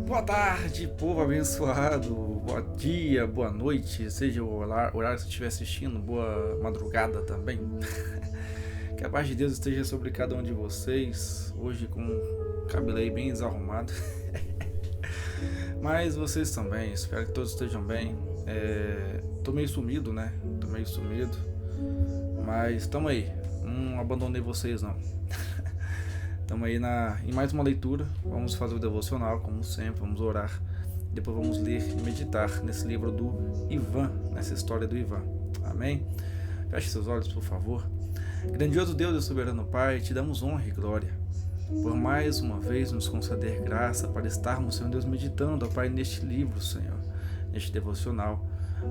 Boa tarde, povo abençoado. Bom dia, boa noite, seja o horário que você estiver assistindo. Boa madrugada também. Que a paz de Deus esteja sobre cada um de vocês. Hoje com o cabelo aí bem desarrumado. Mas vocês também, espero que todos estejam bem. Tô meio sumido, né? Mas tamo aí. Não abandonei vocês não. Estamos aí em mais uma leitura. Vamos fazer o devocional, como sempre, vamos orar. Depois vamos ler e meditar nesse livro do Ivan, nessa história do Ivan. Amém? Feche seus olhos, por favor. Grandioso Deus e soberano Pai, te damos honra e glória por mais uma vez nos conceder graça para estarmos, Senhor Deus, meditando, ó Pai, neste livro, Senhor, neste devocional.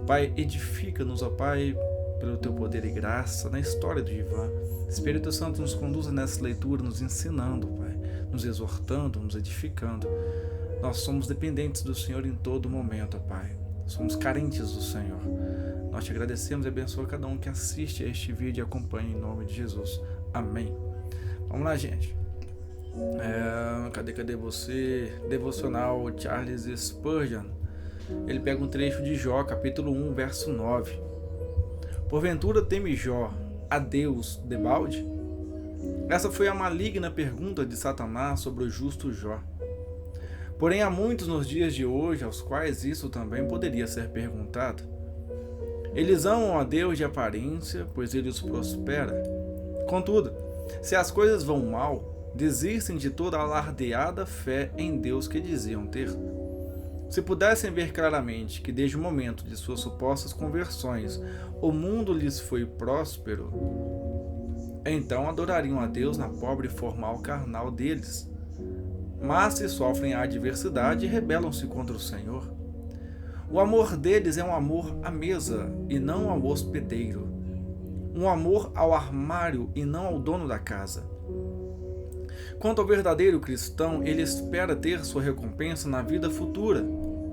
Pai, edifica-nos, ó Pai, pelo teu poder e graça na história do Ivan. Espírito Santo nos conduza nessa leitura, nos ensinando, Pai, nos exortando, nos edificando. Nós somos dependentes do Senhor em todo momento, ó Pai. Somos carentes do Senhor. Nós te agradecemos e abençoa cada um que assiste a este vídeo e acompanha em nome de Jesus. Amém. Vamos lá, gente. Cadê você? Devocional Charles Spurgeon. Ele pega um trecho de Jó, capítulo 1, verso 9. Porventura teme Jó a Deus debalde? Essa foi a maligna pergunta de Satanás sobre o justo Jó. Porém, há muitos nos dias de hoje aos quais isso também poderia ser perguntado. Eles amam a Deus de aparência, pois ele os prospera. Contudo, se as coisas vão mal, desistem de toda a alardeada fé em Deus que diziam ter. Se pudessem ver claramente que desde o momento de suas supostas conversões o mundo lhes foi próspero, então adorariam a Deus na pobre e formal carnal deles. Mas se sofrem a adversidade, rebelam-se contra o Senhor. O amor deles é um amor à mesa e não ao hospedeiro, um amor ao armário e não ao dono da casa. Quanto ao verdadeiro cristão, ele espera ter sua recompensa na vida futura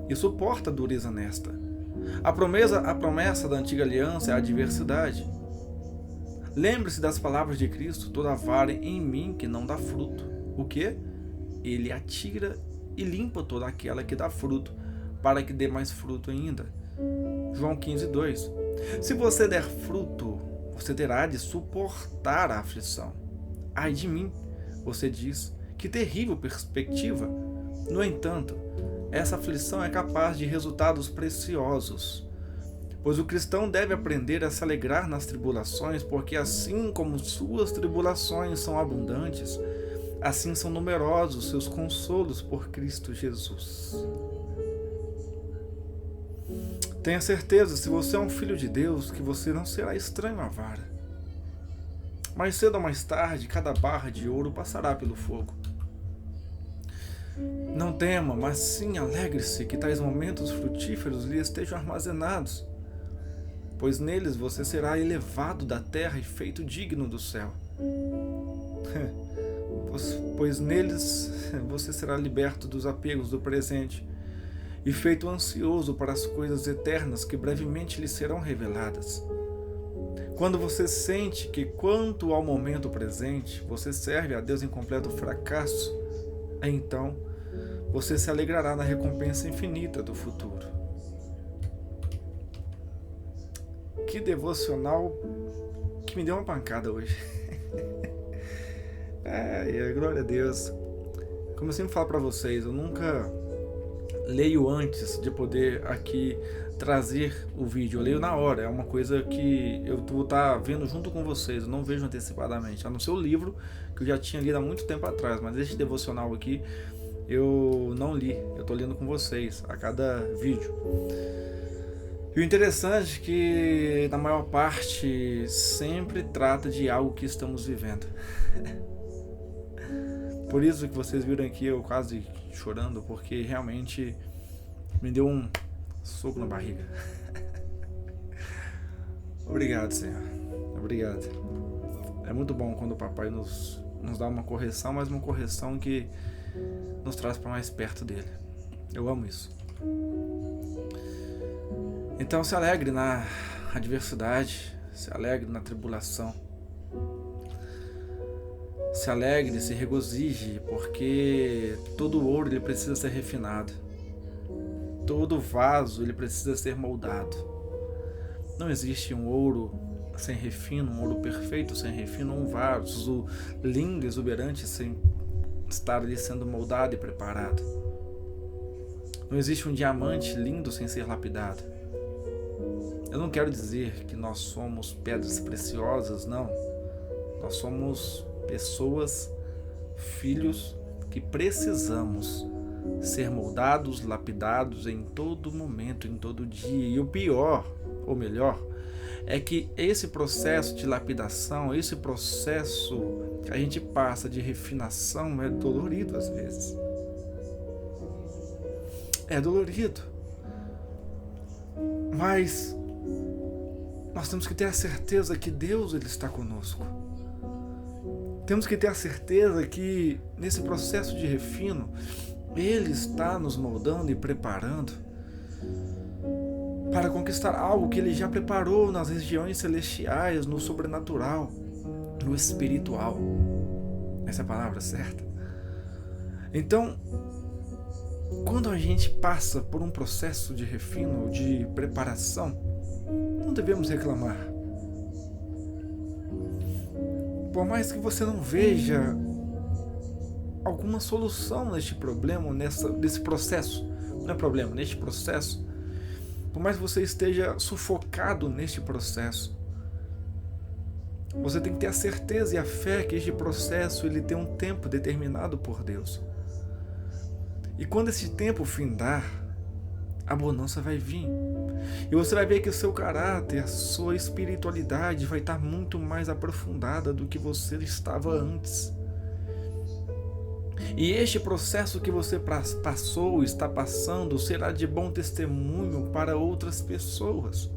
e suporta a dureza nesta. A promessa da antiga aliança é a adversidade. Lembre-se das palavras de Cristo: toda vara em mim que não dá fruto. O quê? Ele atira e limpa toda aquela que dá fruto, para que dê mais fruto ainda. João 15:2. Se você der fruto, você terá de suportar a aflição. Ai de mim, você diz, que terrível perspectiva! No entanto, essa aflição é capaz de resultados preciosos, pois o cristão deve aprender a se alegrar nas tribulações, porque assim como suas tribulações são abundantes, assim são numerosos seus consolos por Cristo Jesus. Tenha certeza, se você é um filho de Deus, que você não será estranho à vara. Mais cedo ou mais tarde, cada barra de ouro passará pelo fogo. Não tema, mas sim alegre-se que tais momentos frutíferos lhe estejam armazenados, pois neles você será elevado da terra e feito digno do céu. Pois neles você será liberto dos apegos do presente e feito ansioso para as coisas eternas que brevemente lhe serão reveladas. Quando você sente que, quanto ao momento presente, você serve a Deus em completo fracasso, então você se alegrará na recompensa infinita do futuro. Que devocional que me deu uma pancada hoje. Glória a Deus. Como eu sempre falo para vocês, eu nunca leio antes de poder aqui trazer o vídeo. Eu leio na hora, é uma coisa que eu vou estar vendo junto com vocês, eu não vejo antecipadamente, a não ser o livro que eu já tinha lido há muito tempo atrás, mas este devocional aqui eu não li, eu estou lendo com vocês a cada vídeo. E o interessante é que na maior parte sempre trata de algo que estamos vivendo. Por isso que vocês viram aqui eu quase chorando, porque realmente me deu um soco na barriga. Obrigado, Senhor. Obrigado. É muito bom quando o papai nos dá uma correção, mas uma correção que nos traz para mais perto dele. Eu amo isso. Então se alegre na adversidade, se alegre na tribulação. Se alegre, se regozije, porque todo ouro ele precisa ser refinado. Todo vaso ele precisa ser moldado. Não existe um ouro sem refino, um ouro perfeito sem refino, um vaso lindo, exuberante, sem estar ali sendo moldado e preparado. Não existe um diamante lindo sem ser lapidado. Eu não quero dizer que nós somos pedras preciosas, não. Nós somos pessoas, filhos, que precisamos ser moldados, lapidados em todo momento, em todo dia. E o pior, ou melhor, é que esse processo de lapidação, esse processo que a gente passa de refinação é dolorido às vezes. É dolorido. Mas nós temos que ter a certeza que Deus ele está conosco. Temos que ter a certeza que nesse processo de refino, Ele está nos moldando e preparando para conquistar algo que Ele já preparou nas regiões celestiais, no sobrenatural, no espiritual. Essa é a palavra certa. Então, quando a gente passa por um processo de refino, de preparação, não devemos reclamar. Por mais que você não veja alguma solução neste problema, nesse processo, não é problema, neste processo, por mais que você esteja sufocado neste processo, você tem que ter a certeza e a fé que este processo ele tem um tempo determinado por Deus. E quando esse tempo findar, a bonança vai vir. E você vai ver que o seu caráter, a sua espiritualidade vai estar muito mais aprofundada do que você estava antes. E este processo que você passou, está passando, será de bom testemunho para outras pessoas.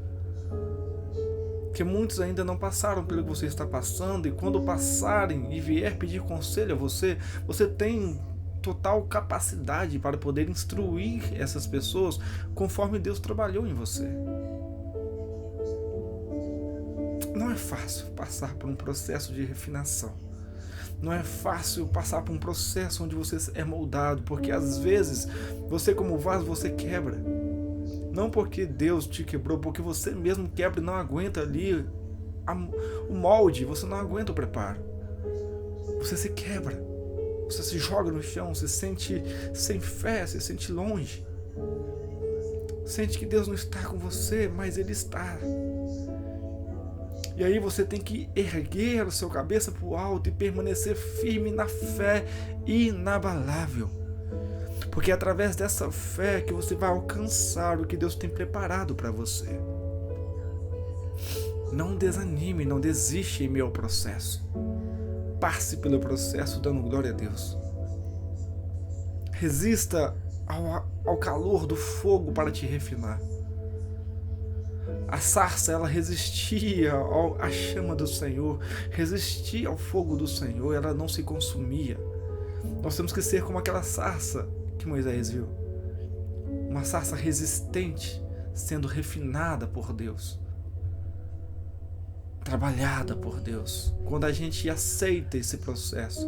Que muitos ainda não passaram pelo que você está passando, e quando passarem e vier pedir conselho a você, você tem total capacidade para poder instruir essas pessoas conforme Deus trabalhou em você. Não é fácil passar por um processo de refinação. Não é fácil passar por um processo onde você é moldado, porque às vezes você como vaso você quebra. Não porque Deus te quebrou, porque você mesmo quebra e não aguenta ali o molde, você não aguenta o preparo. Você se quebra. Você se joga no chão, se sente sem fé, se sente longe. Sente que Deus não está com você, mas Ele está. E aí você tem que erguer a sua cabeça para o alto e permanecer firme na fé inabalável. Porque é através dessa fé que você vai alcançar o que Deus tem preparado para você. Não desanime, não desiste em meio ao processo. Passe pelo processo dando glória a Deus. Resista ao calor do fogo para te refinar. A sarça, ela resistia à chama do Senhor, resistia ao fogo do Senhor, ela não se consumia. Nós temos que ser como aquela sarça que Moisés viu. Uma sarça resistente, sendo refinada por Deus. Trabalhada por Deus. Quando a gente aceita esse processo,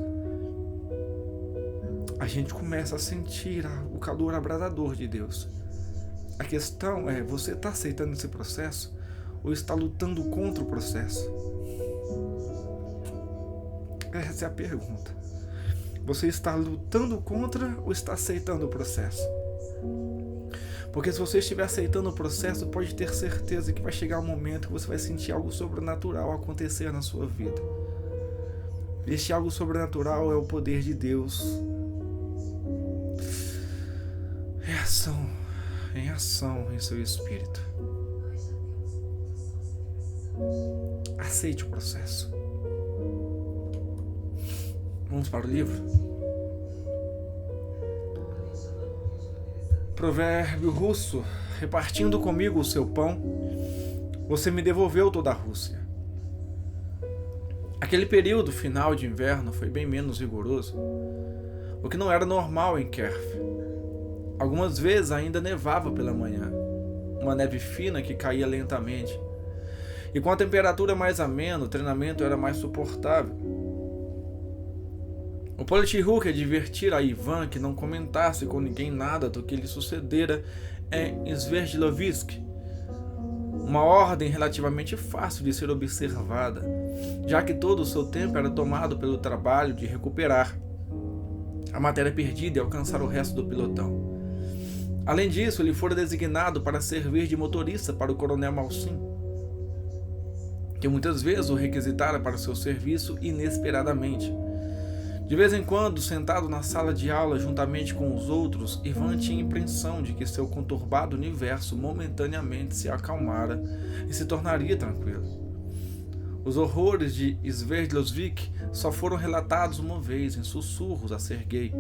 a gente começa a sentir o calor abrasador de Deus. A questão é, você está aceitando esse processo ou está lutando contra o processo? Essa é a pergunta. Você está lutando contra ou está aceitando o processo? Porque se você estiver aceitando o processo, pode ter certeza que vai chegar um momento que você vai sentir algo sobrenatural acontecer na sua vida. Este algo sobrenatural é o poder de Deus em ação em seu espírito. Aceite o processo. Vamos para o livro? Provérbio russo: repartindo comigo o seu pão, você me devolveu toda a Rússia. Aquele período final de inverno foi bem menos rigoroso, o que não era normal em Kiev. Algumas vezes ainda nevava pela manhã, uma neve fina que caía lentamente. E com a temperatura mais amena, o treinamento era mais suportável. O Polichuruk advertira a Ivan que não comentasse com ninguém nada do que lhe sucedera em Sverdlovsk, uma ordem relativamente fácil de ser observada, já que todo o seu tempo era tomado pelo trabalho de recuperar a matéria perdida e alcançar o resto do pelotão. Além disso, ele fora designado para servir de motorista para o coronel Malsin, que muitas vezes o requisitara para seu serviço inesperadamente. De vez em quando, sentado na sala de aula juntamente com os outros, Ivan tinha a impressão de que seu conturbado universo momentaneamente se acalmara e se tornaria tranquilo. Os horrores de Sverdlovsk só foram relatados uma vez em sussurros a Sergei,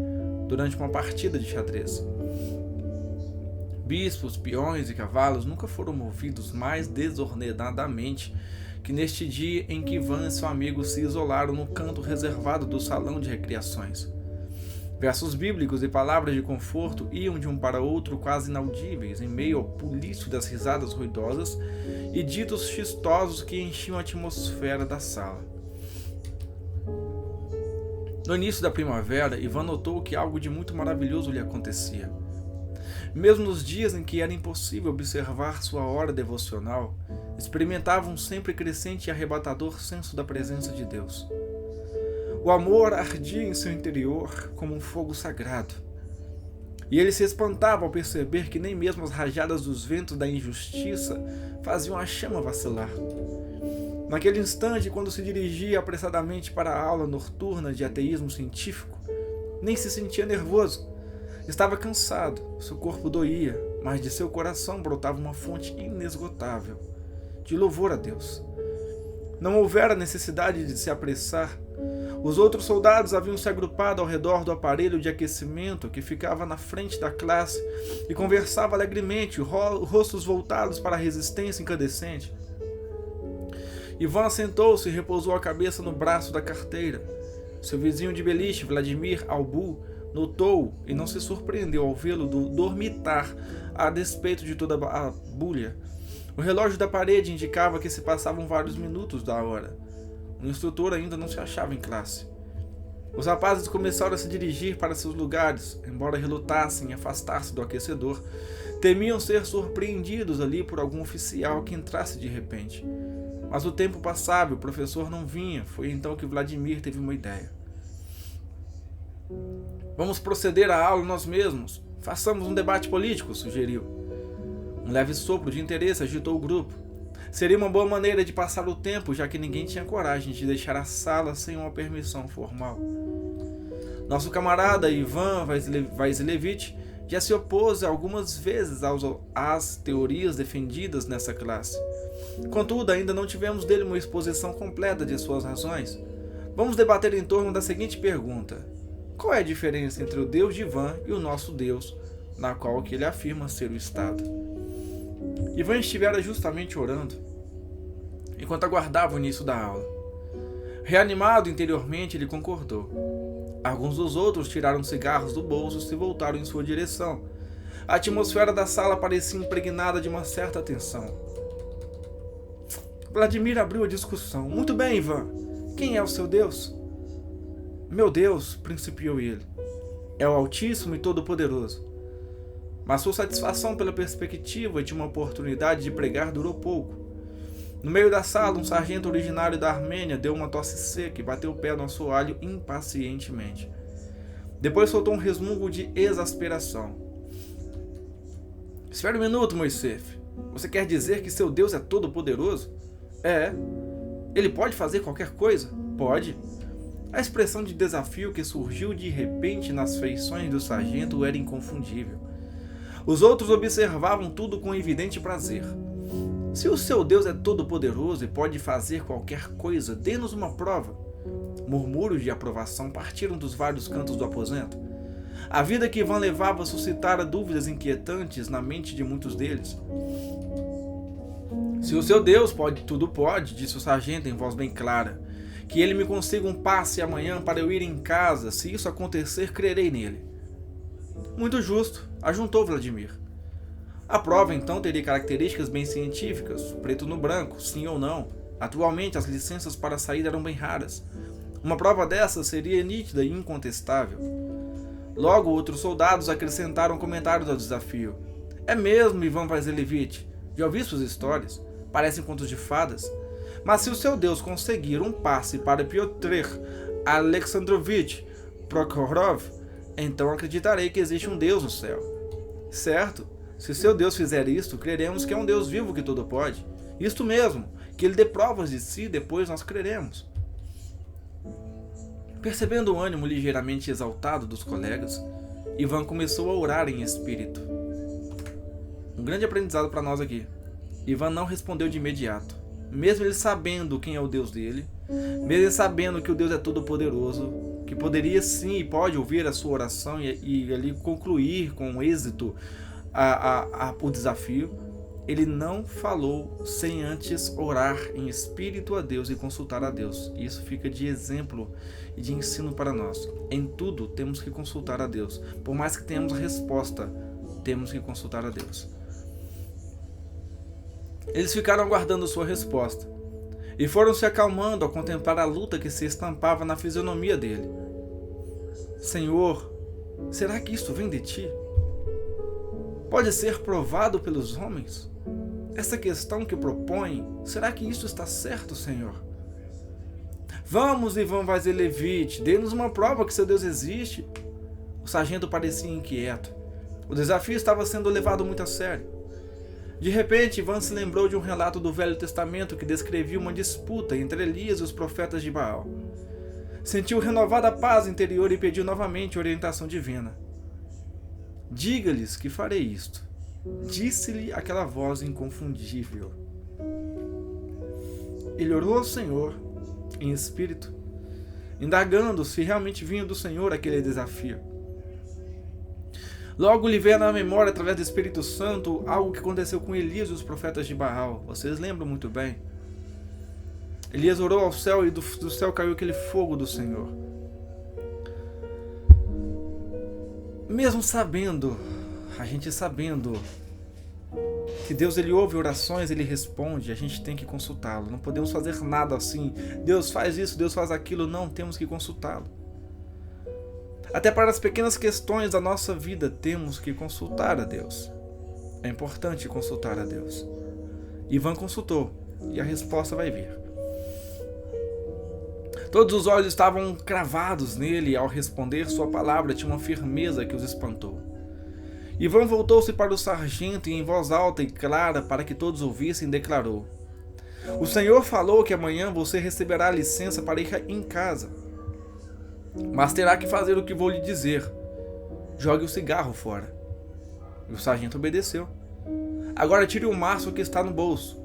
durante uma partida de xadrez. Bispos, peões e cavalos nunca foram movidos mais desordenadamente que neste dia em que Ivan e seu amigo se isolaram no canto reservado do salão de recreações. Versos bíblicos e palavras de conforto iam de um para outro quase inaudíveis em meio ao bulício das risadas ruidosas e ditos chistosos que enchiam a atmosfera da sala. No início da primavera, Ivan notou que algo de muito maravilhoso lhe acontecia. Mesmo nos dias em que era impossível observar sua hora devocional, experimentava um sempre crescente e arrebatador senso da presença de Deus. O amor ardia em seu interior como um fogo sagrado, e ele se espantava ao perceber que nem mesmo as rajadas dos ventos da injustiça faziam a chama vacilar. Naquele instante, quando se dirigia apressadamente para a aula noturna de ateísmo científico, nem se sentia nervoso. Estava cansado, seu corpo doía, mas de seu coração brotava uma fonte inesgotável de louvor a Deus. Não houvera necessidade de se apressar. Os outros soldados haviam se agrupado ao redor do aparelho de aquecimento que ficava na frente da classe e conversavam alegremente, rostos voltados para a resistência incandescente. Ivan sentou-se e repousou a cabeça no braço da carteira. Seu vizinho de beliche, Vladimir Albu, notou e não se surpreendeu ao vê-lo dormitar a despeito de toda a bulha. O relógio da parede indicava que se passavam vários minutos da hora. O instrutor ainda não se achava em classe. Os rapazes começaram a se dirigir para seus lugares, embora relutassem em afastar-se do aquecedor. Temiam ser surpreendidos ali por algum oficial que entrasse de repente. Mas o tempo passava e o professor não vinha. Foi então que Vladimir teve uma ideia. Vamos proceder à aula nós mesmos. Façamos um debate político, sugeriu. Um leve sopro de interesse agitou o grupo. Seria uma boa maneira de passar o tempo, já que ninguém tinha coragem de deixar a sala sem uma permissão formal. Nosso camarada Ivan Vasilevich já se opôs algumas vezes às teorias defendidas nessa classe. Contudo, ainda não tivemos dele uma exposição completa de suas razões. Vamos debater em torno da seguinte pergunta: qual é a diferença entre o Deus de Ivan e o nosso Deus, na qual que ele afirma ser o Estado? Ivan estivera justamente orando, enquanto aguardava o início da aula. Reanimado interiormente, ele concordou. Alguns dos outros tiraram cigarros do bolso e se voltaram em sua direção. A atmosfera da sala parecia impregnada de uma certa tensão. Vladimir abriu a discussão. Muito bem, Ivan. Quem é o seu Deus? Meu Deus, principiou ele, é o Altíssimo e Todo-Poderoso. Mas sua satisfação pela perspectiva de uma oportunidade de pregar durou pouco. No meio da sala, um sargento originário da Armênia deu uma tosse seca e bateu o pé no assoalho impacientemente. Depois soltou um resmungo de exasperação. Espere um minuto, Moisés. Você quer dizer que seu Deus é todo-poderoso? É. Ele pode fazer qualquer coisa? Pode. A expressão de desafio que surgiu de repente nas feições do sargento era inconfundível. Os outros observavam tudo com evidente prazer. Se o seu Deus é todo-poderoso e pode fazer qualquer coisa, dê-nos uma prova. Murmúrios de aprovação partiram dos vários cantos do aposento. A vida que Ivan levava suscitara dúvidas inquietantes na mente de muitos deles. Se o seu Deus pode, tudo pode, disse o sargento em voz bem clara. Que ele me consiga um passe amanhã para eu ir em casa. Se isso acontecer, crerei nele. Muito justo, ajuntou Vladimir. A prova então teria características bem científicas, preto no branco, sim ou não. Atualmente as licenças para sair eram bem raras. Uma prova dessa seria nítida e incontestável. Logo, outros soldados acrescentaram comentários ao desafio. É mesmo, Ivan Vasilievich? Já ouvi suas histórias? Parecem contos de fadas. Mas se o seu Deus conseguir um passe para Piotr Alexandrovich Prokhorov, então acreditarei que existe um Deus no céu. Certo, se seu Deus fizer isto, creremos que é um Deus vivo que tudo pode. Isto mesmo, que ele dê provas de si, depois nós creremos. Percebendo o ânimo ligeiramente exaltado dos colegas, Ivan começou a orar em espírito. Um grande aprendizado para nós aqui. Ivan não respondeu de imediato. Mesmo ele sabendo quem é o Deus dele, mesmo ele sabendo que o Deus é todo-poderoso, que poderia sim e pode ouvir a sua oração e ali concluir com êxito o desafio, ele não falou sem antes orar em espírito a Deus e consultar a Deus. Isso fica de exemplo e de ensino para nós. Em tudo temos que consultar a Deus. Por mais que tenhamos a resposta, temos que consultar a Deus. Eles ficaram aguardando sua resposta e foram se acalmando ao contemplar a luta que se estampava na fisionomia dele. Senhor, será que isto vem de ti? Pode ser provado pelos homens? Essa questão que propõe, será que isso está certo, Senhor? Vamos, Ivan Vasilievich, dê-nos uma prova que seu Deus existe. O sargento parecia inquieto. O desafio estava sendo levado muito a sério. De repente, Ivan se lembrou de um relato do Velho Testamento que descrevia uma disputa entre Elias e os profetas de Baal. Sentiu renovada paz interior e pediu novamente orientação divina. Diga-lhes que farei isto, disse-lhe aquela voz inconfundível. Ele orou ao Senhor, em espírito, indagando se realmente vinha do Senhor aquele desafio. Logo lhe veio na memória, através do Espírito Santo, algo que aconteceu com Elias e os profetas de Baal. Vocês lembram muito bem. Elias orou ao céu e do céu caiu aquele fogo do Senhor. Mesmo sabendo, a gente sabendo que Deus ele ouve orações, ele responde, a gente tem que consultá-lo. Não podemos fazer nada assim. Deus faz isso, Deus faz aquilo. Não, temos que consultá-lo. Até para as pequenas questões da nossa vida, temos que consultar a Deus. É importante consultar a Deus. Ivan consultou, e a resposta vai vir. Todos os olhos estavam cravados nele, e ao responder sua palavra tinha uma firmeza que os espantou. Ivan voltou-se para o sargento e em voz alta e clara, para que todos ouvissem, declarou: O Senhor falou que amanhã você receberá licença para ir em casa. Mas terá que fazer o que vou lhe dizer. Jogue o cigarro fora. E o sargento obedeceu. Agora tire o maço que está no bolso.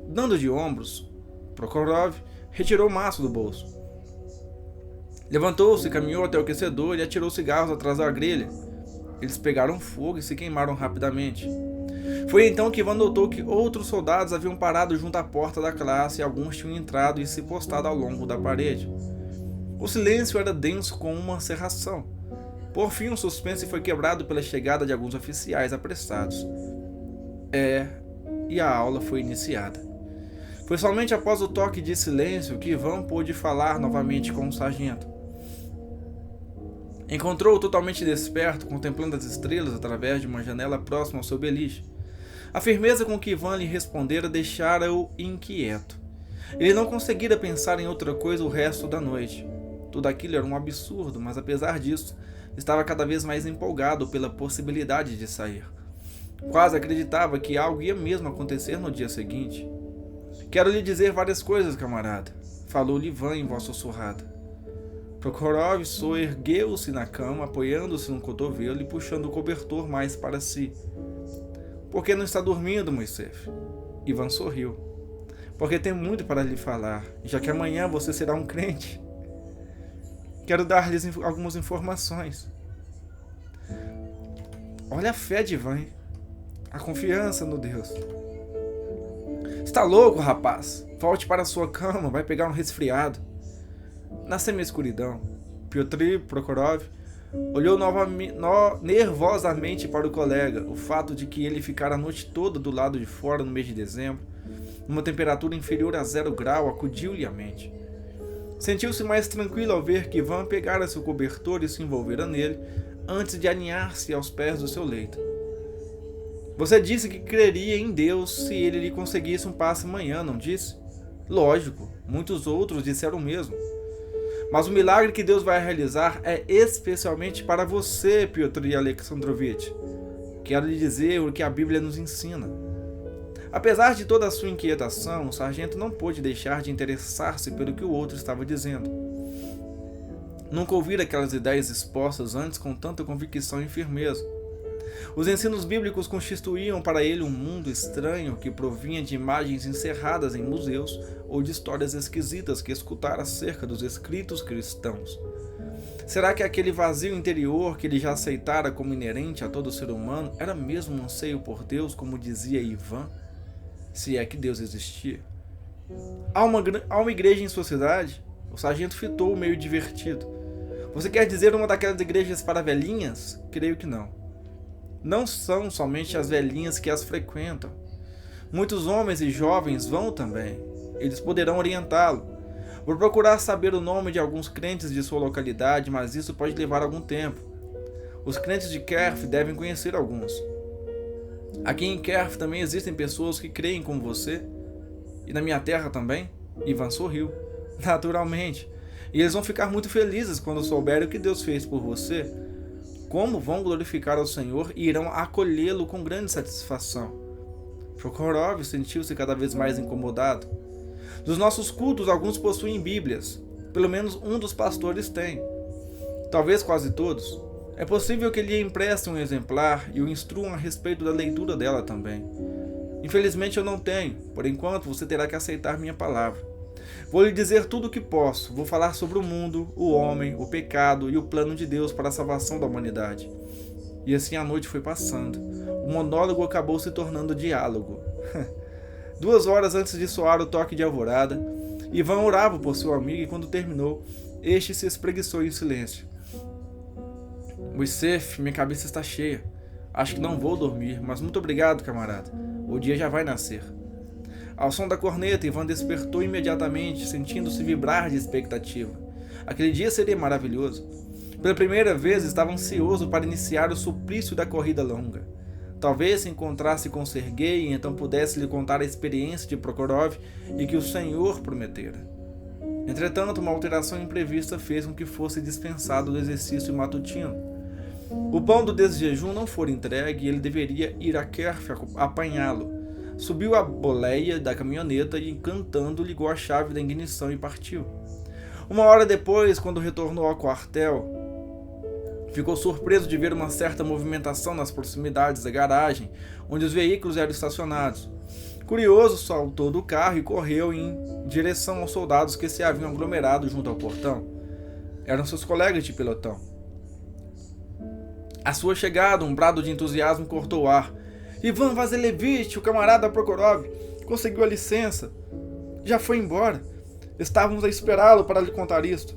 Dando de ombros, Prokhorov retirou o maço do bolso. Levantou-se, caminhou até o aquecedor e atirou os cigarros atrás da grelha. Eles pegaram fogo e se queimaram rapidamente. Foi então que Ivan notou que outros soldados haviam parado junto à porta da classe e alguns tinham entrado e se postado ao longo da parede. O silêncio era denso como uma cerração. Por fim, o suspense foi quebrado pela chegada de alguns oficiais apressados. E a aula foi iniciada. Foi somente após o toque de silêncio que Ivan pôde falar novamente com o sargento. Encontrou-o totalmente desperto, contemplando as estrelas através de uma janela próxima ao seu beliche. A firmeza com que Ivan lhe respondera deixara-o inquieto. Ele não conseguira pensar em outra coisa o resto da noite. Tudo aquilo era um absurdo, mas apesar disso, estava cada vez mais empolgado pela possibilidade de sair. Quase acreditava que algo ia mesmo acontecer no dia seguinte. Quero lhe dizer várias coisas, camarada, falou-lhe Ivan em voz sussurrada. Prokhorov soergueu-se na cama, apoiando-se no cotovelo e puxando o cobertor mais para si. Por que não está dormindo, Moisés? Ivan sorriu. Porque tenho muito para lhe falar, já que amanhã você será um crente. Quero dar-lhes algumas informações. Olha a fé de Ivan, a confiança no Deus. Está louco, rapaz? Volte para sua cama, vai pegar um resfriado. Na semi-escuridão, Piotr Prokhorov olhou nervosamente para o colega. O fato de que ele ficara a noite toda do lado de fora no mês de dezembro, numa temperatura inferior a 0 grau, acudiu-lhe à mente. Sentiu-se mais tranquilo ao ver que Ivan pegara seu cobertor e se envolvera nele, antes de aninhar-se aos pés do seu leito. Você disse que creria em Deus se ele lhe conseguisse um passe amanhã, não disse? Lógico, muitos outros disseram o mesmo. Mas o milagre que Deus vai realizar é especialmente para você, Piotr Alexandrovich. Quero lhe dizer o que a Bíblia nos ensina. Apesar de toda a sua inquietação, o sargento não pôde deixar de interessar-se pelo que o outro estava dizendo. Nunca ouvira aquelas ideias expostas antes com tanta convicção e firmeza. Os ensinos bíblicos constituíam para ele um mundo estranho que provinha de imagens encerradas em museus ou de histórias esquisitas que escutara acerca dos escritos cristãos. Será que aquele vazio interior que ele já aceitara como inerente a todo ser humano era mesmo um anseio por Deus, como dizia Ivan? Se é que Deus existia. Há uma igreja em sua cidade? O sargento fitou meio divertido. Você quer dizer uma daquelas igrejas para velhinhas? Creio que não. Não são somente as velhinhas que as frequentam. Muitos homens e jovens vão também. Eles poderão orientá-lo. Vou procurar saber o nome de alguns crentes de sua localidade, mas isso pode levar algum tempo. Os crentes de Kerf devem conhecer alguns. Aqui em Kerf também existem pessoas que creem como você. E na minha terra também. Ivan sorriu. Naturalmente. E eles vão ficar muito felizes quando souberem o que Deus fez por você. Como vão glorificar ao Senhor e irão acolhê-lo com grande satisfação. Prokhorov sentiu-se cada vez mais incomodado. Dos nossos cultos, alguns possuem Bíblias. Pelo menos um dos pastores tem. Talvez quase todos. É possível que lhe emprestem um exemplar e o instruam a respeito da leitura dela também. Infelizmente eu não tenho. Por enquanto você terá que aceitar minha palavra. Vou lhe dizer tudo o que posso. Vou falar sobre o mundo, o homem, o pecado e o plano de Deus para a salvação da humanidade. E assim a noite foi passando. O monólogo acabou se tornando diálogo. 2 horas antes de soar o toque de alvorada, Ivan orava por seu amigo e quando terminou, este se espreguiçou em silêncio. Moisef, minha cabeça está cheia. Acho que não vou dormir, mas muito obrigado, camarada. O dia já vai nascer. Ao som da corneta, Ivan despertou imediatamente, sentindo-se vibrar de expectativa. Aquele dia seria maravilhoso. Pela primeira vez, estava ansioso para iniciar o suplício da corrida longa. Talvez se encontrasse com Serguei e então pudesse lhe contar a experiência de Prokhorov e que o Senhor prometera. Entretanto, uma alteração imprevista fez com que fosse dispensado do exercício matutino. O pão do desjejum não fora entregue e ele deveria ir a Kerf apanhá-lo. Subiu a boleia da caminhoneta e, cantando, ligou a chave da ignição e partiu. 1 hora depois, quando retornou ao quartel, ficou surpreso de ver uma certa movimentação nas proximidades da garagem, onde os veículos eram estacionados. Curioso, saltou do carro e correu em direção aos soldados que se haviam aglomerado junto ao portão. Eram seus colegas de pelotão. À sua chegada, um brado de entusiasmo cortou o ar. Ivan Vasilievich, o camarada Prokhorov, conseguiu a licença. Já foi embora. Estávamos a esperá-lo para lhe contar isto.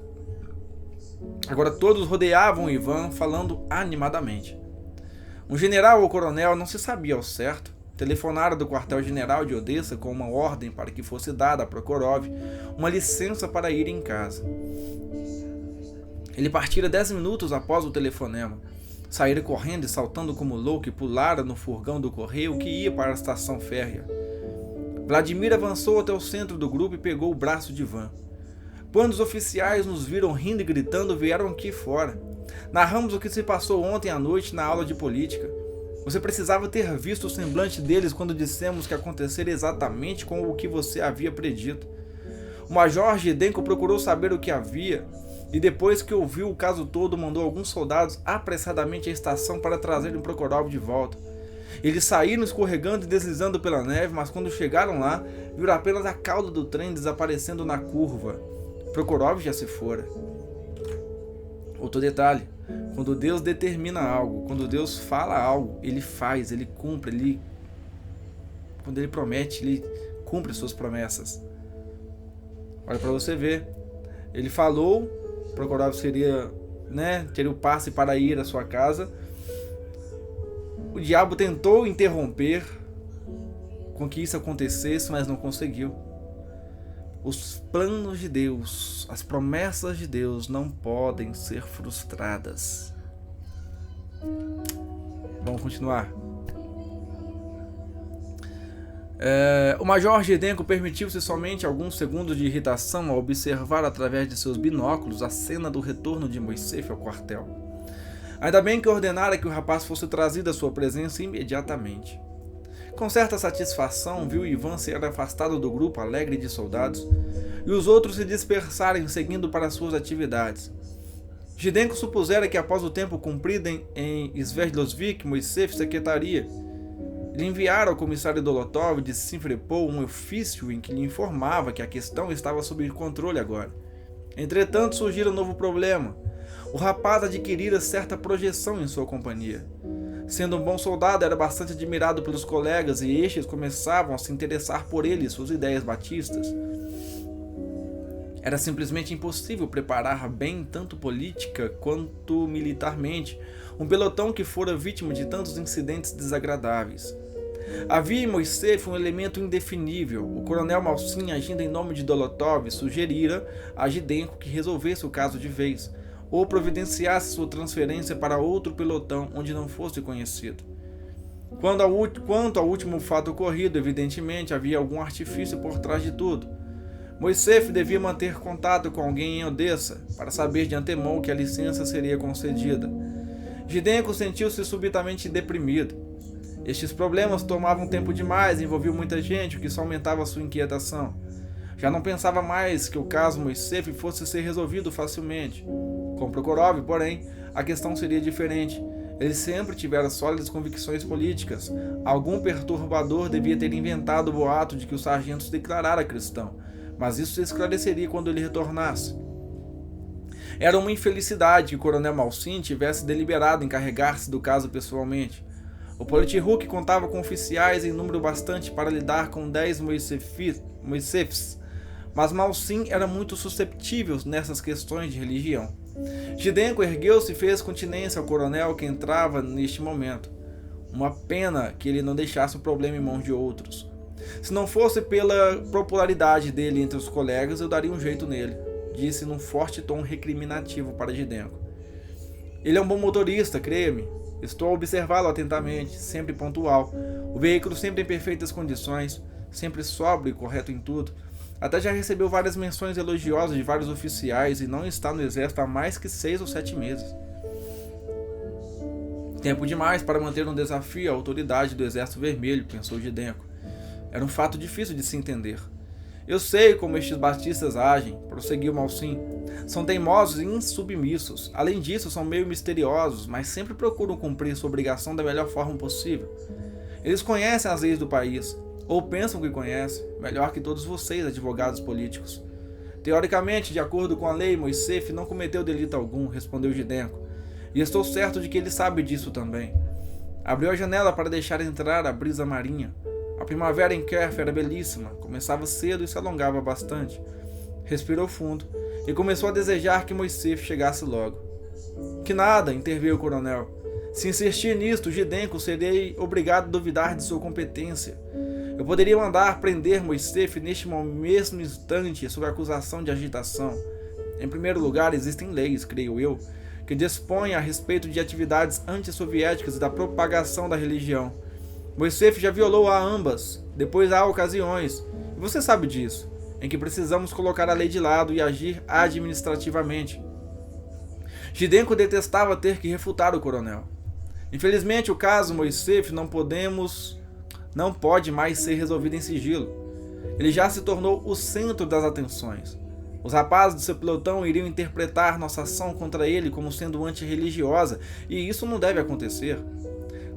Agora todos rodeavam Ivan, falando animadamente. Um general ou coronel não se sabia ao certo. Telefonara do quartel-general de Odessa com uma ordem para que fosse dada a Prokhorov uma licença para ir em casa. Ele partira 10 minutos após o telefonema. Saíra correndo e saltando como louco e pulara no furgão do correio que ia para a estação férrea. Vladimir avançou até o centro do grupo e pegou o braço de Ivan. Quando os oficiais nos viram rindo e gritando, vieram aqui fora. Narramos o que se passou ontem à noite na aula de política. Você precisava ter visto o semblante deles quando dissemos que acontecera exatamente com o que você havia predito. O major Gidenko procurou saber o que havia e depois que ouviu o caso todo, mandou alguns soldados apressadamente à estação para trazerem Prokhorov de volta. Eles saíram escorregando e deslizando pela neve, mas quando chegaram lá, viram apenas a cauda do trem desaparecendo na curva. Prokhorov já se fora. Outro detalhe, quando Deus determina algo, quando Deus fala algo, Ele faz, Ele cumpre, quando Ele promete, Ele cumpre suas promessas. Olha para você ver, Ele falou, Prokhorov teria o passe para ir à sua casa. O diabo tentou interromper com que isso acontecesse, mas não conseguiu. Os planos de Deus, as promessas de Deus não podem ser frustradas. Vamos continuar. O Major Gidenko permitiu-se somente alguns segundos de irritação ao observar através de seus binóculos a cena do retorno de Moisés ao quartel. Ainda bem que ordenara que o rapaz fosse trazido à sua presença imediatamente. Com certa satisfação, viu Ivan ser afastado do grupo alegre de soldados e os outros se dispersarem seguindo para suas atividades. Gidenko supusera que após o tempo cumprido em Sverdlovsk, Moisés secretaria. Ele enviara ao comissário Dolotov de Simferopol um ofício em que lhe informava que a questão estava sob controle agora. Entretanto, surgira um novo problema. O rapaz adquirira certa projeção em sua companhia. Sendo um bom soldado, era bastante admirado pelos colegas e estes começavam a se interessar por ele e suas ideias batistas. Era simplesmente impossível preparar bem, tanto política quanto militarmente, um pelotão que fora vítima de tantos incidentes desagradáveis. Havia em Moisés um elemento indefinível. O coronel Malsim, agindo em nome de Dolotov, sugerira a Gidenko que resolvesse o caso de vez, ou providenciasse sua transferência para outro pelotão onde não fosse conhecido. Quanto ao último fato ocorrido, evidentemente havia algum artifício por trás de tudo. Moisés devia manter contato com alguém em Odessa para saber de antemão que a licença seria concedida. Gidenko sentiu-se subitamente deprimido. Estes problemas tomavam tempo demais e envolviam muita gente, o que só aumentava sua inquietação. Já não pensava mais que o caso Moisés fosse ser resolvido facilmente. Com Prokhorov, porém, a questão seria diferente. Ele sempre tivera sólidas convicções políticas. Algum perturbador devia ter inventado o boato de que o sargento se declarara cristão, mas isso se esclareceria quando ele retornasse. Era uma infelicidade que o coronel Malsim tivesse deliberado encarregar-se do caso pessoalmente. O Politruc contava com oficiais em número bastante para lidar com 10 Moisés, mas Malsim era muito susceptível nessas questões de religião. Gidenko ergueu-se e fez continência ao coronel que entrava neste momento. Uma pena que ele não deixasse o problema em mãos de outros. Se não fosse pela popularidade dele entre os colegas, eu daria um jeito nele, disse num forte tom recriminativo para Gidenko. Ele é um bom motorista, creia-me. Estou a observá-lo atentamente, sempre pontual. O veículo sempre em perfeitas condições, sempre sóbrio e correto em tudo. Até já recebeu várias menções elogiosas de vários oficiais e não está no exército há mais que 6 ou 7 meses. Tempo demais para manter um desafio à autoridade do Exército Vermelho, pensou Gidenko. Era um fato difícil de se entender. Eu sei como estes batistas agem, prosseguiu Malsim. São teimosos e insubmissos. Além disso, são meio misteriosos, mas sempre procuram cumprir sua obrigação da melhor forma possível. Eles conhecem as leis do país, ou pensam que conhecem, melhor que todos vocês, advogados políticos. Teoricamente, de acordo com a lei, Moisés não cometeu delito algum, respondeu Gidenko. E estou certo de que ele sabe disso também. Abriu a janela para deixar entrar a brisa marinha. A primavera em Kiev era belíssima, começava cedo e se alongava bastante. Respirou fundo e começou a desejar que Moisés chegasse logo. Que nada, interveio o coronel. Se insistir nisto, Gidenko, serei obrigado a duvidar de sua competência. Eu poderia mandar prender Moisés neste mesmo instante sob acusação de agitação. Em primeiro lugar, existem leis, creio eu, que dispõem a respeito de atividades antissoviéticas e da propagação da religião. Moisés já violou a ambas. Depois há ocasiões, e você sabe disso, em que precisamos colocar a lei de lado e agir administrativamente. Gidenko detestava ter que refutar o coronel. Infelizmente, o caso Moisés não pode mais ser resolvido em sigilo. Ele já se tornou o centro das atenções. Os rapazes do seu pelotão iriam interpretar nossa ação contra ele como sendo antirreligiosa, e isso não deve acontecer.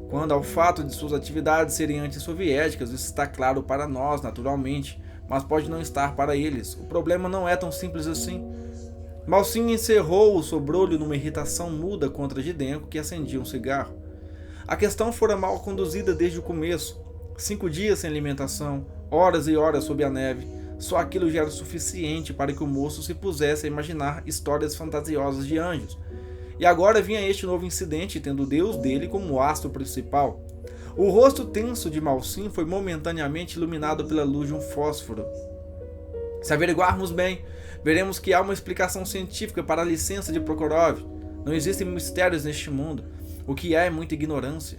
Quando ao fato de suas atividades serem antissoviéticas, isso está claro para nós, naturalmente, mas pode não estar para eles. O problema não é tão simples assim. Malsim encerrou o sobrolho numa irritação muda contra Gidenko, que acendia um cigarro. A questão fora mal conduzida desde o começo. 5 dias sem alimentação, horas e horas sob a neve. Só aquilo já era suficiente para que o moço se pusesse a imaginar histórias fantasiosas de anjos. E agora vinha este novo incidente, tendo o Deus dele como astro principal. O rosto tenso de Malsim foi momentaneamente iluminado pela luz de um fósforo. Se averiguarmos bem, veremos que há uma explicação científica para a licença de Prokhorov. Não existem mistérios neste mundo. O que há é muita ignorância.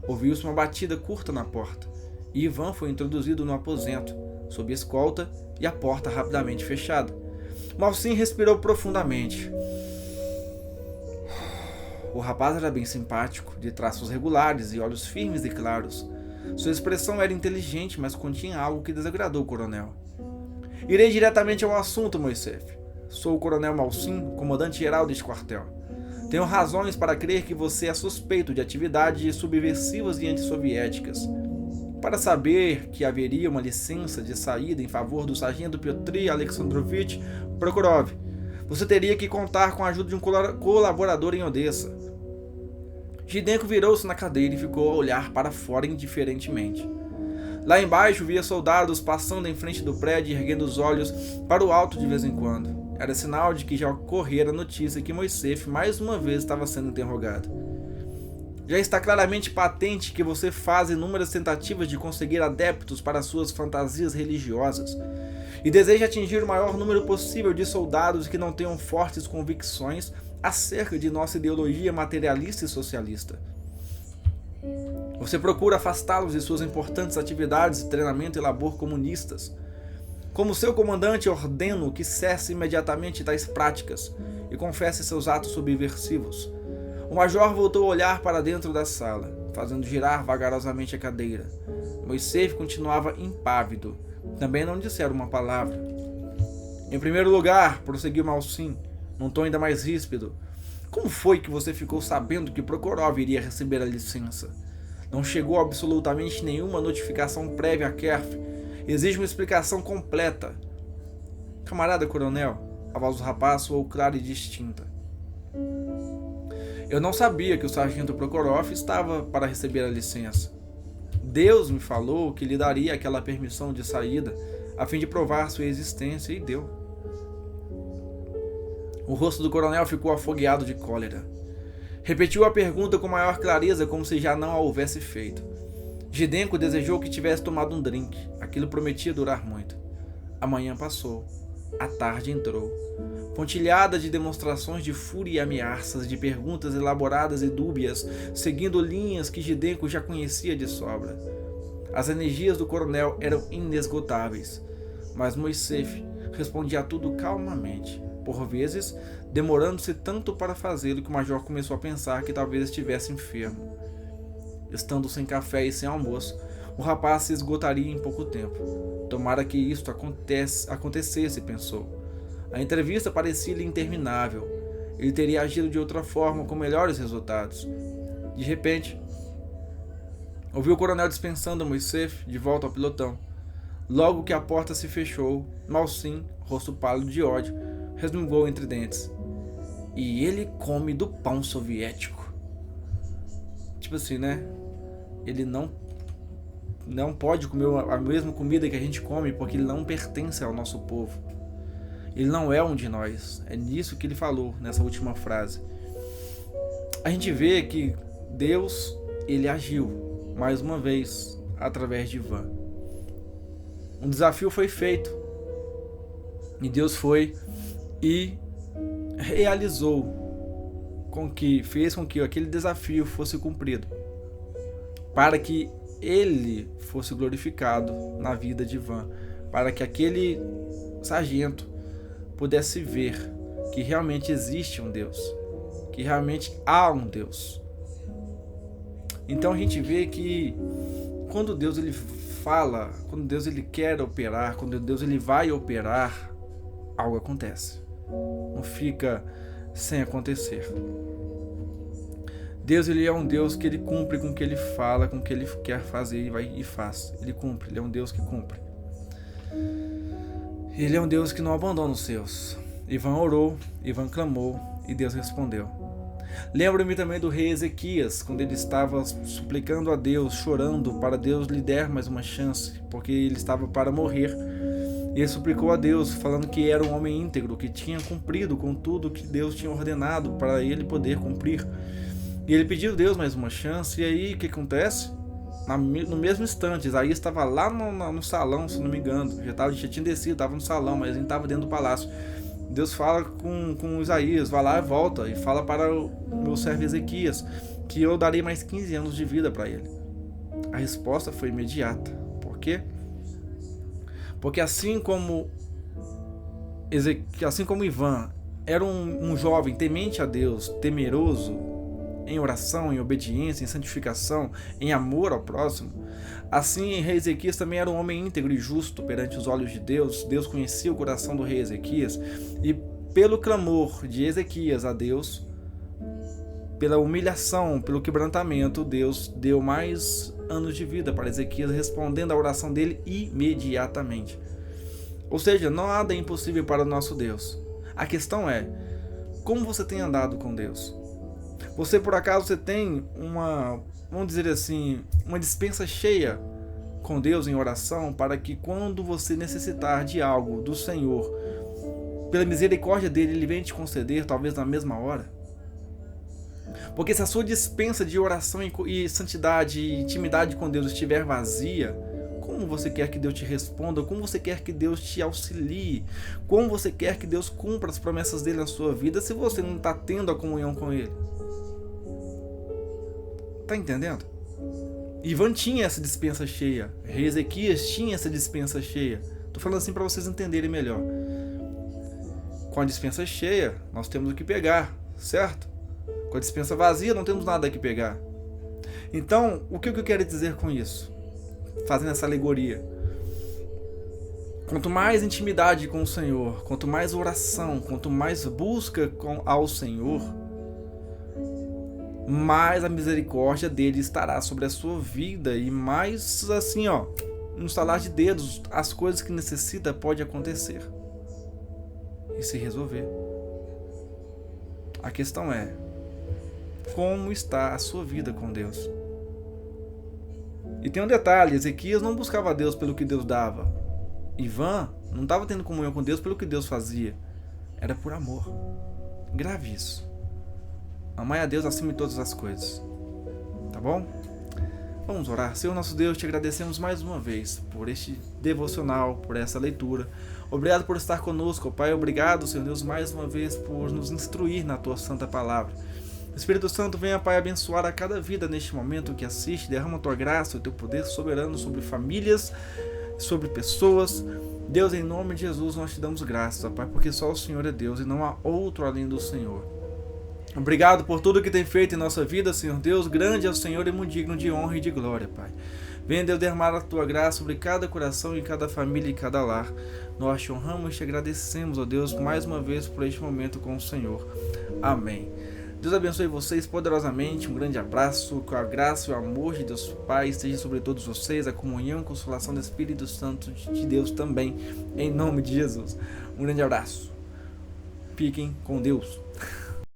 Ouviu-se uma batida curta na porta, e Ivan foi introduzido no aposento, sob escolta e a porta rapidamente fechada. Malsim respirou profundamente. O rapaz era bem simpático, de traços regulares e olhos firmes e claros. Sua expressão era inteligente, mas continha algo que desagradou o coronel. Irei diretamente ao assunto, Moisés. Sou o coronel Malsim, comandante-geral deste quartel. Tenho razões para crer que você é suspeito de atividades subversivas e antissoviéticas. Para saber que haveria uma licença de saída em favor do sargento Piotr Alexandrovich Prokhorov, você teria que contar com a ajuda de um colaborador em Odessa. Zhidenko virou-se na cadeira e ficou a olhar para fora indiferentemente. Lá embaixo via soldados passando em frente do prédio e erguendo os olhos para o alto de vez em quando. Era sinal de que já ocorrera a notícia que Moisés mais uma vez estava sendo interrogado. Já está claramente patente que você faz inúmeras tentativas de conseguir adeptos para suas fantasias religiosas e deseja atingir o maior número possível de soldados que não tenham fortes convicções acerca de nossa ideologia materialista e socialista. Você procura afastá-los de suas importantes atividades de treinamento e labor comunistas. Como seu comandante, ordeno que cesse imediatamente tais práticas e confesse seus atos subversivos. O major voltou a olhar para dentro da sala, fazendo girar vagarosamente a cadeira. Moisés continuava impávido. Também não disseram uma palavra. Em primeiro lugar, prosseguiu Malsim, num tom ainda mais ríspido, como foi que você ficou sabendo que Prokhorov iria receber a licença? Não chegou absolutamente nenhuma notificação prévia a Kerf. Exige uma explicação completa. Camarada coronel, a voz do rapaz soou clara e distinta. Eu não sabia que o sargento Prokhorov estava para receber a licença. Deus me falou que lhe daria aquela permissão de saída a fim de provar sua existência e deu. O rosto do coronel ficou afogueado de cólera. Repetiu a pergunta com maior clareza, como se já não a houvesse feito. Zhidenko desejou que tivesse tomado um drink. Aquilo prometia durar muito. A manhã passou. A tarde entrou. Pontilhada de demonstrações de fúria e ameaças, de perguntas elaboradas e dúbias, seguindo linhas que Zhidenko já conhecia de sobra. As energias do coronel eram inesgotáveis, mas Moisés respondia a tudo calmamente, por vezes demorando-se tanto para fazê-lo que o major começou a pensar que talvez estivesse enfermo. Estando sem café e sem almoço, o rapaz se esgotaria em pouco tempo. Tomara que isto acontecesse, pensou. A entrevista parecia-lhe interminável. Ele teria agido de outra forma, com melhores resultados. De repente, ouviu o coronel dispensando Moisés de volta ao pilotão. Logo que a porta se fechou, Malsim, rosto pálido de ódio, resmungou entre dentes. E ele come do pão soviético. Tipo assim, né? Ele não pode comer a mesma comida que a gente come porque ele não pertence ao nosso povo. Ele não é um de nós. É nisso que ele falou, nessa última frase. A gente vê que Deus, ele agiu, mais uma vez, através de Ivan. Um desafio foi feito. E Deus foi e realizou, fez com que aquele desafio fosse cumprido, para que ele fosse glorificado na vida de Ivan, para que aquele sargento pudesse ver que realmente existe um Deus, que realmente há um Deus. Então a gente vê que quando Deus ele fala, quando Deus ele quer operar, quando Deus ele vai operar, algo acontece. Não fica sem acontecer. Deus ele é um Deus que ele cumpre com o que ele fala, com o que ele quer fazer e vai e faz. Ele cumpre, ele é um Deus que cumpre. Ele é um Deus que não abandona os seus. Ivan orou, Ivan clamou e Deus respondeu. Lembro-me também do rei Ezequias, quando ele estava suplicando a Deus, chorando para Deus lhe dar mais uma chance, porque ele estava para morrer. E ele suplicou a Deus, falando que era um homem íntegro, que tinha cumprido com tudo que Deus tinha ordenado para ele poder cumprir. E ele pediu a Deus mais uma chance, e aí o que acontece? no mesmo instante. Isaías estava lá no salão, se não me engano. Já tinha descido, estava no salão, mas ele estava dentro do palácio. Deus fala com Isaías: vai lá e volta, e fala para o meu servo Ezequias que eu darei mais 15 anos de vida para ele. A resposta foi imediata. Por quê? Porque assim como Ivan era um jovem temente a Deus, temeroso, em oração, em obediência, em santificação, em amor ao próximo, assim rei Ezequias também era um homem íntegro e justo perante os olhos de Deus. Deus conhecia o coração do rei Ezequias, e pelo clamor de Ezequias a Deus, pela humilhação, pelo quebrantamento, Deus deu mais anos de vida para Ezequias, respondendo à oração dele imediatamente. Ou seja, não há nada impossível para o nosso Deus. A questão é, como você tem andado com Deus? Você, por acaso, você tem vamos dizer assim, uma despensa cheia com Deus em oração, para que quando você necessitar de algo do Senhor, pela misericórdia dele, ele venha te conceder, talvez na mesma hora? Porque se a sua despensa de oração e santidade e intimidade com Deus estiver vazia, como você quer que Deus te responda? Como você quer que Deus te auxilie? Como você quer que Deus cumpra as promessas dele na sua vida se você não está tendo a comunhão com ele? Tá entendendo? Ivan tinha essa despensa cheia. Rei Ezequias tinha essa despensa cheia. Tô falando assim para vocês entenderem melhor. Com a despensa cheia, nós temos o que pegar, certo? Com a despensa vazia, não temos nada que pegar. Então, o que eu quero dizer com isso? Fazendo essa alegoria. Quanto mais intimidade com o Senhor, quanto mais oração, quanto mais busca ao Senhor, mais a misericórdia dele estará sobre a sua vida, e mais assim, no estalar de dedos, as coisas que necessita pode acontecer e se resolver. A questão é, como está a sua vida com Deus? E tem um detalhe: Ezequias não buscava a Deus pelo que Deus dava. Ivan não estava tendo comunhão com Deus pelo que Deus fazia. Era por amor. Grave isso. Amai a Deus acima de todas as coisas. Tá bom? Vamos orar. Senhor nosso Deus, te agradecemos mais uma vez por este devocional, por essa leitura. Obrigado por estar conosco, Pai. Obrigado, Senhor Deus, mais uma vez por nos instruir na tua santa palavra. Espírito Santo, venha, Pai, abençoar a cada vida neste momento que assiste. Derrama a tua graça, o teu poder soberano sobre famílias, sobre pessoas. Deus, em nome de Jesus, nós te damos graças, Pai, porque só o Senhor é Deus e não há outro além do Senhor. Obrigado por tudo que tem feito em nossa vida, Senhor Deus. Grande é o Senhor e muito digno de honra e de glória, Pai. Venha, Deus, derramar a tua graça sobre cada coração e cada família e cada lar. Nós te honramos e te agradecemos, ó Deus, mais uma vez por este momento com o Senhor. Amém. Deus abençoe vocês poderosamente. Um grande abraço. Com a graça e o amor de Deus Pai esteja sobre todos vocês. A comunhão e consolação do Espírito Santo de Deus também, em nome de Jesus. Um grande abraço. Fiquem com Deus.